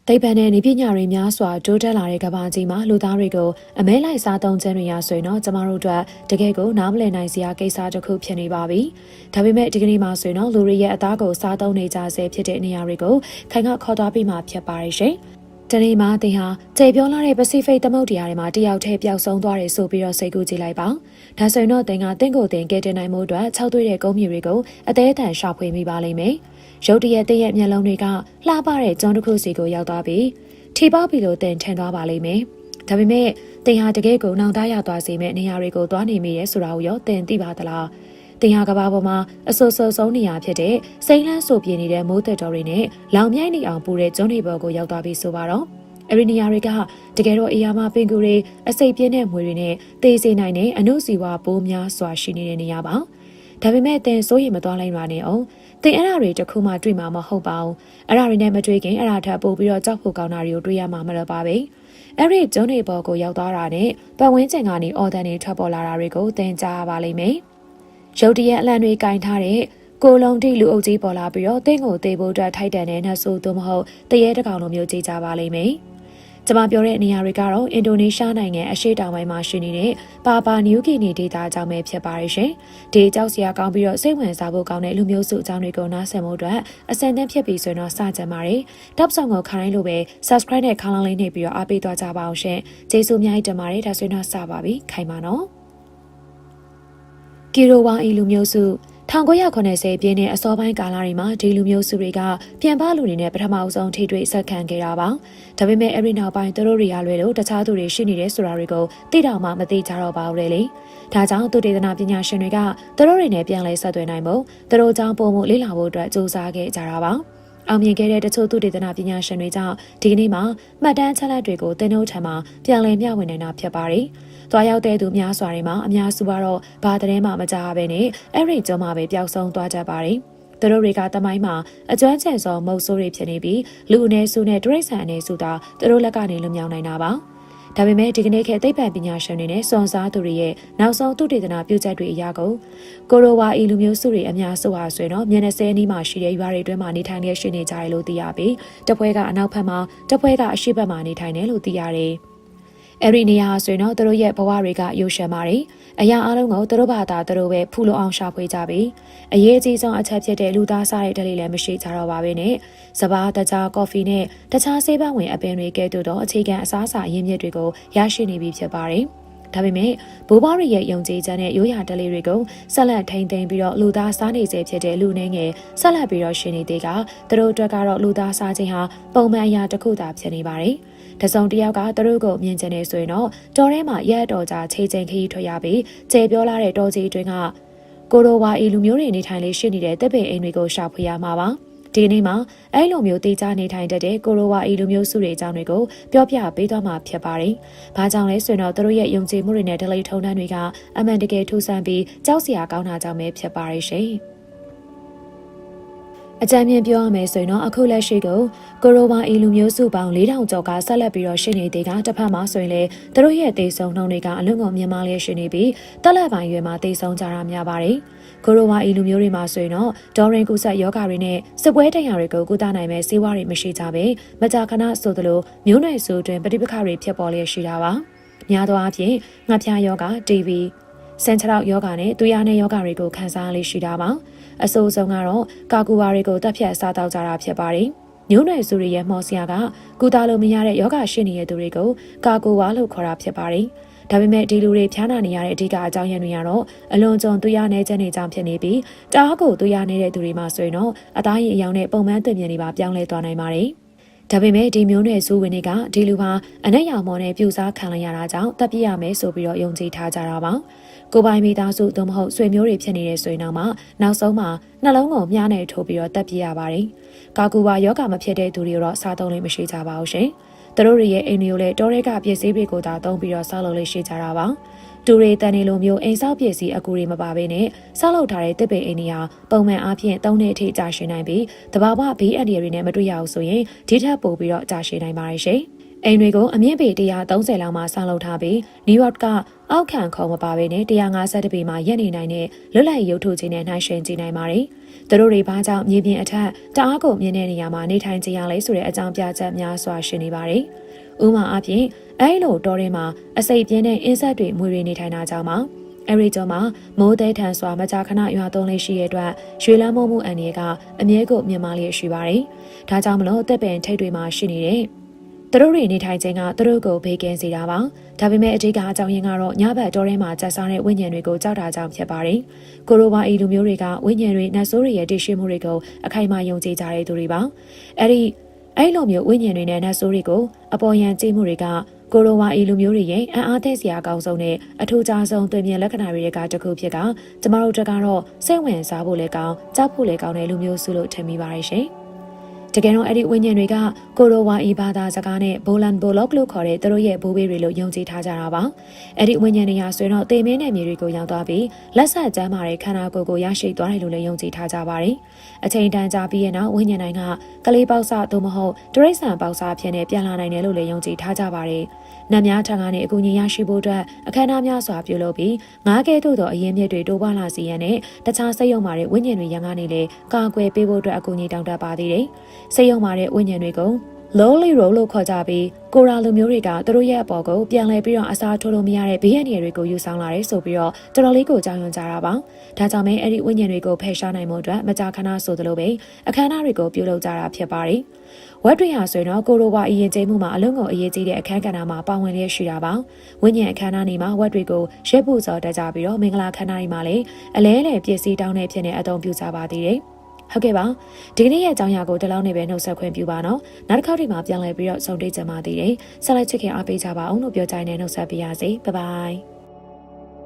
သိပ္ပံနဲ့နည်းပညာတွေများစွာတိုးတက်လာတဲ့ကမ္ဘာကြီးမှာလူသားတွေကိုအမဲလိုက်စားသုံးခြင်းတွေရဆိုရင်တော့ကျမတို့အတွက်တကယ်ကိုနားမလည်နိုင်စရာကိစ္စတစ်ခုဖြစ်နေပါပြီ။ဒါပေမဲ့ဒီကနေ့မှာဆိုရင်တော့လူတွေရဲ့အသားကိုစားသုံးနေကြဆဲဖြစ်တဲ့နေရာတွေကိုခိုင်ခခေါ်သွားပြီးမှဖြစ်ပါရဲ့ရှင်။ဒီနေ့မှာသင်ဟာကျေပြောလာတဲ့ပစိဖိတ်သမုဒ္ဒရာတွေမှာတယောက်တည်းပျောက်ဆုံးသွားတယ်ဆိုပြီးတော့စိတ်ကူးကြည့်လိုက်ပါ။ဒါဆိုရင်တော့သင်ကတင့်ကိုယ်တင်ကဲတင်နိုင်မှုအတွက်၆သွေးတဲ့ကုန်းမြေတွေကိုအသေးအတန်ရှာဖွေမိပါလိမ့်မယ်။ရုတ်တရက်တည့်ရဲ့မျက်လုံးတွေကလှပတဲ့ကျွန်းတစ်ခုစီကိုရောက်သွားပြီးထိပေါက်ပြီလို့တင်ထင်သွားပါလိမ့်မယ်။ဒါပေမဲ့သင်ဟာတကယ်ကိုနှောင်တရသွားစေမဲ့နေရာတွေကိုသွားနေမိရဲဆိုတာကိုရောသင်သိပါသလား။သင်ဟာကဘာပေါ်မှာအဆိုးဆုံးနေရာဖြစ်တဲ့စိမ့်လန်းဆိုပြနေတဲ့မိုးသက်တော်တွေနဲ့လောင်မြိုက်နေအောင်ပူတဲ့ကျွန်းတွေပေါ်ကိုရောက်သွားပြီဆိုပါတော့။အဲဒီနေရာတွေကတကယ်တော့အေယာမပင်ကူတွေအစိပ်ပြင်းတဲ့မွေတွေနဲ့သေစေနိုင်တဲ့အနုစီဝါပိုးများစွာရှိနေတဲ့နေရာပါ။ဒါပေမဲ့သင်စိုးရိမ်မသွားလိုက်ပါနဲ့အောင်သင်အဲ့ဒါတွေတခုမှတွေ့မှာမဟုတ်ပါဘူးအဲ့ဒါတွေနဲ့မတွေ့ခင်အဲ့ဒါထပ်ပို့ပြီးတော့ကြောက်ဖို့ကောင်းတာတွေကိုတွေ့ရမှာမလို့ပါပဲအဲ့ဒီကျွန်းတွေပေါ်ကိုရောက်သွားတာနဲ့ပတ်ဝန်းကျင်ကနေအော်တန်တွေထွက်ပေါ်လာတာတွေကိုသင်ကြားပါလိမ့်မယ်ရုတ်တရက်အလံတွေကင်ထားတဲ့ကိုလုံးတိလူအုပ်ကြီးပေါ်လာပြီးတော့သင်ကိုသေဖို့အတွက်ထိုက်တန်တဲ့နှဆိုးသို့မဟုတ်တရေတကောင်လိုမျိုးကြည့်ကြပါလိမ့်မယ်ကျွန်မပြောတဲ့နေရာတွေကတော့အင်ဒိုနီးရှားနိုင်ငံအရှေ့တောင်ပိုင်းမှာရှိနေတဲ့ပါပါနယူးဂီနီဒေသအကြောင်းပဲဖြစ်ပါရဲ့ရှင်။ဒီကြောက်စရာကောင်းပြီးတော့စိတ်ဝင်စားဖို့ကောင်းတဲ့လူမျိုးစုအကြောင်းတွေကိုနားဆင်ဖို့အတွက်အစံတန်းဖြစ်ပြီးဆိုရင်တော့စကြပါရစေ။ Top Song ကိုခိုင်းလို့ပဲ Subscribe နဲ့ခေါင်းလောင်းလေးနှိပ်ပြီးတော့အားပေးသွားကြပါအောင်ရှင်။ကျေးဇူးအများကြီးတင်ပါတယ်ဒါဆိုရင်တော့စပါပြီခိုင်ပါနော်။ကီရိုဝါအီလူမျိုးစု1980ပြည့်နှစ်အစောပိုင်းကာလတွေမှာဒီလူမျိုးစုတွေကပြန်ပလူတွေနဲ့ပထမအဆုံးထိတွေ့ဆက်ခံခဲ့တာပါ။ဒါပေမဲ့အဲ့ဒီနောက်ပိုင်းသူတို့တွေကလွယ်လို့တခြားသူတွေရှိနေတဲ့ဆိုတာတွေကိုသိတောင်မှမသိကြတော့ပါဘူးလေ။ဒါကြောင့်သူတေသနာပညာရှင်တွေကသူတို့တွေနဲ့ပြန်လဲဆက်သွယ်နိုင်ဖို့သူတို့ကြောင့်ပုံမှုလေ့လာဖို့အတွက်စူးစမ်းခဲ့ကြတာပါ။အောင်မြင်ခဲ့တဲ့တချို့သူတေသနာပညာရှင်တွေကြောင့်ဒီကနေ့မှာမှတ်တမ်းချက်လက်တွေကိုသင်တို့ထံမှာပြန်လည်မျှဝေနိုင်တာဖြစ်ပါတယ်။သွားရောက်တဲ့သူများစွာတွေမှာအများစုကတော့ဘာသတင်းမှမကြားဘဲနဲ့အဲ့ဒီကျွန်းမှာပဲပျောက်ဆုံးသွားကြပါတယ်။သူတို့တွေကတမိုင်းမှာအကျွမ်းကျန်ဆုံးမုတ်ဆိုးတွေဖြစ်နေပြီးလူအနေစုနဲ့တရိတ်ဆန်အနေစုသာသူတို့လက်ကနေလွတ်မြောက်နိုင်တာပါ။ဒါပေမဲ့ဒီကနေ့ခေတ်သိပ္ပံပညာရှင်တွေနဲ့စွမ်းစားသူတွေရဲ့နောက်ဆုံးသုတေသနပြုချက်တွေအရကိုရိုဝါအီလူမျိုးစုတွေအများစုဟာဆိုရင်တော့မျက်နှာစဲအနီးမှာရှိတဲ့ရွာတွေအတွင်းမှာနေထိုင်နေရှိနေကြတယ်လို့သိရပြီးတစ်ဖွဲကအနောက်ဘက်မှာတစ်ဖွဲကအရှေ့ဘက်မှာနေထိုင်တယ်လို့သိရတယ်။အဲ့ဒီနေရာဆိုရင်တော့သူတို့ရဲ့ဘဝတွေကရုပ်ရှင်ပါတယ်။အရာအလုံးကိုသူတို့ဘာသာသူတို့ပဲဖူလို့အောင်ရှာဖွေကြပြီးအရေးအကြီးဆုံးအချက်ဖြစ်တဲ့လူသားစားတဲ့ဓလေ့လည်းမရှိကြတော့ပါပဲနဲ့စပါးတကြားကော်ဖီနဲ့တခြားဆေးပန်းဝင်အပင်တွေကဲ့သို့သောအခြေခံအစားအစာရင်းမြစ်တွေကိုရရှိနေပြီဖြစ်ပါတယ်။ဒါပေမဲ့ဘိုးဘွားတွေရဲ့ယုံကြည်ချက်နဲ့ရိုးရာဓလေ့တွေကိုဆက်လက်ထိန်းသိမ်းပြီးတော့လူသားစားနေစေဖြစ်တဲ့လူနေငယ်ဆက်လက်ပြီးတော့ရှင်နေသေးကသူတို့အတွက်ကတော့လူသားစားခြင်းဟာပုံမှန်အရာတစ်ခုသာဖြစ်နေပါတယ်။တစုံတစ်ယောက်ကသူတို့ကိုမြင်ချင်နေဆိုရင်တော့တော်ထဲမှာရက်တော်ကြာခြေချိန်ခရီးထွက်ရပြီးကျေပြောလာတဲ့တော်ကြီးအတွင်းကကိုရိုဝါအီလူမျိုးတွေနေထိုင်လေးရှိနေတဲ့တပ်ပင်အိမ်တွေကိုရှာဖွေရမှာပါဒီနေ့မှာအဲ့လိုမျိုးတေချာနေထိုင်တတ်တဲ့ကိုရိုဝါအီလူမျိုးစုတွေအကြောင်းတွေကိုပြောပြပေးသွားမှာဖြစ်ပါတယ်။ဘာကြောင့်လဲဆိုတော့သူတို့ရဲ့ယုံကြည်မှုတွေနဲ့ဒလိထုံတန်းတွေကအမှန်တကယ်ထူးဆန်းပြီးကြောက်စရာကောင်းတာကြောင့်ပဲဖြစ်ပါရဲ့ရှင်။အကြမ်းမြင်ပြောရမယ်ဆိုရင်တော့အခုလက်ရှိကိုရိုဝါအီလူမျိုးစုပေါင်း4000ကျော်ကဆက်လက်ပြီးတော့ရှိနေသေးတာတစ်ဖက်မှာဆိုရင်လေသူတို့ရဲ့တေဆုံနှုန်းတွေကအလွန်ကုန်မြင့်မားလျက်ရှိနေပြီးတက်လက်ပိုင်းရွယ်မှာတေဆုံကြတာများပါတယ်။ကိုရိုဝါအီလူမျိုးတွေမှာဆိုရင်တော့ဒေါ်ရင်ကူဆက်ယောဂါတွေနဲ့စစ်ပွဲတရားတွေကိုကုသနိုင်မဲ့ဆေးဝါးတွေမရှိကြပဲမကြာခဏဆိုသလိုမျိုးနွယ်စုတွင်ပဋိပက္ခတွေဖြစ်ပေါ်လျက်ရှိတာပါ။များသောအားဖြင့်ငှက်ဖျားယောဂါ TB စင်ချရောက်ယောဂါနဲ့သွေးအားနဲ့ယောဂါတွေကိုခံစားရရှိတာပါအဆိုးဆုံးကတော့ကာကူဝါတွေကိုတက်ဖြတ်စားတောက်ကြတာဖြစ်ပါတယ်မျိုးနွယ်စုတွေရဲ့မော်စရာကကုသလို့မရတဲ့ယောဂါရှိနေတဲ့သူတွေကိုကာကူဝါလို့ခေါ်တာဖြစ်ပါတယ်ဒါပေမဲ့ဒီလူတွေဖျားနာနေရတဲ့အဓိကအကြောင်းရင်းတွေကတော့အလွန်ကြုံသွေးအားနည်းချက်တွေကြောင့်ဖြစ်နေပြီးတအားကိုသွေးအားနေတဲ့သူတွေမှာဆိုရင်တော့အသားရည်အယောင်နဲ့ပုံမှန်သွေးမြင်တွေပါပြောင်းလဲသွားနိုင်ပါတယ်ဒါပေမဲ့ဒီမျိုးနွယ်စုဝင်တွေကဒီလူဟာအနက်ရောင်မော်နဲ့ပြူစားခံလိုက်ရတာကြောင့်တပ်ပြရမယ်ဆိုပြီးတော့ယုံကြည်ထားကြတာပါကိုပိုင်မိသားစုသို့မဟုတ်ဆွေမျိုးတွေဖြစ်နေတဲ့ဆိုရင်တော့နောက်ဆုံးမှာနှလုံးကိုမြားနဲ့ထိုးပြီးတော့တပ်ပြရပါတယ်ကာကူပါယောဂမဖြစ်တဲ့သူတွေတော့စားသုံးလို့မရှိကြပါဘူးရှင်သူတို့ရဲ့အိမ်တွေကိုလည်းတောရဲကပစ္စည်းတွေကိုသာသုံးပြီးတော့ဆောက်လုပ်လေးရှိကြတာပါတူတွေတန်နေလိုမျိုးအိမ်ဆောက်ပစ္စည်းအကူတွေမပါဘဲနဲ့ဆောက်လုပ်ထားတဲ့တစ်ပင်အိမ်တွေဟာပုံမှန်အားဖြင့်3နှစ်အထိကြာရှည်နိုင်ပြီးတဘာဝဘေးအန္တရာယ်တွေနဲ့မတွေ့ရဘူးဆိုရင်ဒီထက်ပိုပြီးတော့ကြာရှည်နိုင်ပါတယ်ရှင် အိမ်တွေကိုအမြင့်ပေ130လောက်မှဆောက်လုပ်ထားပြီးနယူးယောက်ကအောက်ခံခုံမပါဘဲနဲ့152ပေမှာရပ်နေနိုင်တဲ့လွတ်လပ်ရေးရုပ်ထုချင်းနဲ့နှိုင်းယှဉ်ကြည့်နိုင်ပါတယ်။သူတို့တွေဘာကြောင့်မြေပြင်အထက်တအားကုန်မြင့်တဲ့နေရာမှာနေထိုင်ကြရလဲဆိုတဲ့အကြောင်းပြချက်များစွာရှိနေပါတယ်။ဥပမာအဖြစ်အဲ့လိုတောထဲမှာအစိပ်ပြင်းတဲ့အင်းဆက်တွေမွေတွေနေထိုင်တာကြောင့်ပါအဲ့ဒီကြောင့်မှာမိုးတဲထန်စွာမကြာခဏရွာသွန်းလေးရှိတဲ့အတွက်ရွှေလန်းမိုးမှုအန်ဒီကအမြဲကိုမြင်မာလျက်ရှိပါတယ်။ဒါကြောင့်မလို့အသက်ပင်ထိတ်တွေမှာရှိနေတဲ့သူတို့တွေနေထိုင်ခြင်းကသူတို့ကိုဘေးကင်းစေတာပါ။ဒါပေမဲ့အဓိကအကြောင်းရင်းကတော့ညဘက်တောထဲမှာကျဆားတဲ့ဝိညာဉ်တွေကိုကြောက်တာကြောင့်ဖြစ်ပါတယ်။ကိုရိုဝါအီလူမျိုးတွေကဝိညာဉ်တွေနတ်ဆိုးတွေရဲ့တည်ရှိမှုတွေကိုအခိုင်အမာယုံကြည်ကြတဲ့သူတွေပါ။အဲ့လိုမျိုးဝိညာဉ်တွေနဲ့နတ်ဆိုးတွေကိုအပေါ်ယံကြည့်မှုတွေကကိုရိုဝါအီလူမျိုးတွေရဲ့အံ့အားသင့်စရာအကောင်းဆုံးနဲ့အထူးခြားဆုံးတွင်မြင်လက္ခဏာတွေကတစ်ခုဖြစ်ကကျမတို့ကတော့စိတ်ဝင်စားဖို့လည်းကောင်းကြောက်ဖို့လည်းကောင်းတဲ့လူမျိုးစုလို့ထင်မိပါတယ်ရှင်။တကယ်တော့အဲ့ဒီဝိညာဉ်တွေကကိုရိုဝါအီဘာသာစကားနဲ့ဘိုလန်ဘိုလော့လို့ခေါ်တဲ့သူတို့ရဲ့ဘိုးဘေးတွေလို့ယုံကြည်ထားကြတာပါ။အဲ့ဒီဝိညာဉ်တွေဟာဆိုရင်တော့တေမင်းနယ်မြေတွေကိုရောက်သွားပြီးလက်ဆက်ကျမ်းမာတဲ့ခန္ဓာကိုယ်ကိုရရှိသွားတယ်လို့လည်းယုံကြည်ထားကြပါတယ်။အချိန်တန်ကြာပြီးရဲ့နောက်ဝိညာဉ်တိုင်းကကလေးပေါက်စသို့မဟုတ်တရိတ်ဆန်ပေါက်စဖြစ်နေပြန်လာနိုင်တယ်လို့လည်းယုံကြည်ထားကြပါတယ်။နတ်များထံကနေအကူအညီရရှိဖို့အတွက်အခမ်းအနားများစွာပြုလုပ်ပြီးငါးကဲသို့သောအရင်းမြစ်တွေတိုးပွားလာစေရန်နဲ့တခြားစိတ်ယုံမာတဲ့ဝိညာဉ်တွေရန်ကနေလေကာကွယ်ပေးဖို့အတွက်အကူအညီတောင်းတပါသေးတယ်။စိတ်ယုံမာတဲ့ဝိညာဉ်တွေကို lowly roll လို့ခေါ်ကြပြီးကိုရာလူမျိုးတွေကသူတို့ရဲ့အပေါ်ကိုပြန်လှည့်ပြီးတော့အစားထိုးလို့မရတဲ့ဘေးရန်တွေကိုယူဆောင်လာတယ်ဆိုပြီးတော့တော်တော်လေးကိုကြောက်ရွံ့ကြတာပါ။ဒါကြောင့်မဲအဲ့ဒီဝိညာဉ်တွေကိုဖယ်ရှားနိုင်မှုအတွက်မကြာခဏဆိုသလိုပဲအခမ်းအနားတွေကိုပြုလုပ်ကြတာဖြစ်ပါတယ်။ဝက်တွေဟာဆိုရင်တော့ကိုရိုဝါအရင်ကျင်းမှုမှာအလုံးကိုအရေးကြီးတဲ့အခမ်းကဏ္ဍမှာပါဝင်လျက်ရှိတာပါ။ဝိညာဉ်အခမ်းအနားနေမှာဝက်တွေကိုရဲပူစော်တက်ကြပြီးတော့မင်္ဂလာအခမ်းအနားတွေမှာလည်းအလဲအလဲပစ္စည်းတောင်းတဲ့ဖြစ်နေအသုံးပြုကြပါသေးတယ်။ဟုတ်ကဲ့ပါဒီကနေ့ရဲ့အကြောင်းအရာကိုဒီလောက်နေပဲနှုတ်ဆက်ခွင့်ပြုပါနော်နောက်တစ်ခေါက်ဒီမှာပြန်လည်ပြီးတော့ဆုံတွေ့ကြပါသေးတယ်ဆက်လက်ချစ်ခင်အားပေးကြပါအောင်လို့ပြောကြတဲ့နှုတ်ဆက်ပေးရစီဘိုင်ဘိုင်